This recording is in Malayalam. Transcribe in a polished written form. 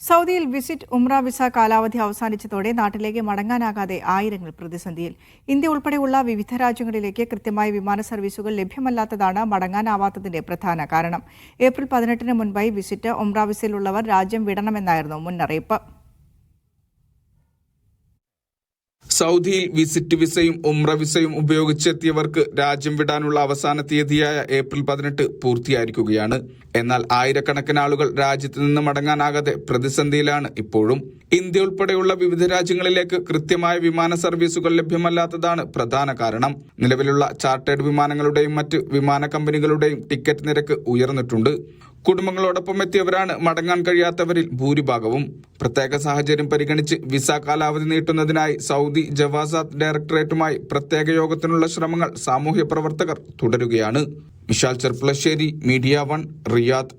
സൗദിയിൽ വിസിറ്റ് ഉംറ വിസ കാലാവധി അവസാനിച്ചതോടെ നാട്ടിലേക്ക് മടങ്ങാനാകാതെ ആയിരങ്ങൾ പ്രതിസന്ധിയിൽ. ഇന്ത്യ ഉൾപ്പെടെയുള്ള വിവിധ രാജ്യങ്ങളിലേക്ക് കൃത്യമായ വിമാന സർവീസുകൾ ലഭ്യമല്ലാത്തതാണ് മടങ്ങാനാവാത്തതിന്റെ പ്രധാന കാരണം. ഏപ്രിൽ 18-ന് മുൻപായി വിസിറ്റ് ഉംറ വിസയിലുള്ളവർ രാജ്യം വിടണമെന്നായിരുന്നു മുന്നറിയിപ്പ്. സൗദിയിൽ വിസിറ്റ് വിസയും ഉംറ വിസയും ഉപയോഗിച്ചെത്തിയവർക്ക് രാജ്യം വിടാനുള്ള അവസാന തീയതിയായ ഏപ്രിൽ 18 പൂർത്തിയായിരിക്കുകയാണ്. എന്നാൽ ആയിരക്കണക്കിന് ആളുകൾ രാജ്യത്ത് നിന്ന് മടങ്ങാനാകാതെ പ്രതിസന്ധിയിലാണ് ഇപ്പോഴും. ഇന്ത്യ ഉൾപ്പെടെയുള്ള വിവിധ രാജ്യങ്ങളിലേക്ക് കൃത്യമായ വിമാന സർവീസുകൾ ലഭ്യമല്ലാത്തതാണ് പ്രധാന കാരണം. നിലവിലുള്ള ചാർട്ടേഡ് വിമാനങ്ങളുടെയും മറ്റ് വിമാന കമ്പനികളുടെയും ടിക്കറ്റ് നിരക്ക് ഉയർന്നിട്ടുണ്ട്. കുടുംബങ്ങളോടൊപ്പം എത്തിയവരാണ് മടങ്ങാൻ കഴിയാത്തവരിൽ ഭൂരിഭാഗവും. പ്രത്യേക സാഹചര്യം പരിഗണിച്ച് വിസ കാലാവധി നീട്ടുന്നതിനായി സൗദി ജവാസാത്ത് ഡയറക്ടറേറ്റുമായി പ്രത്യേക യോഗത്തിനുള്ള ശ്രമങ്ങൾ സാമൂഹ്യ പ്രവർത്തകർ തുടരുകയാണ്. Vishal Cherpulassery, media 1, Riyadh.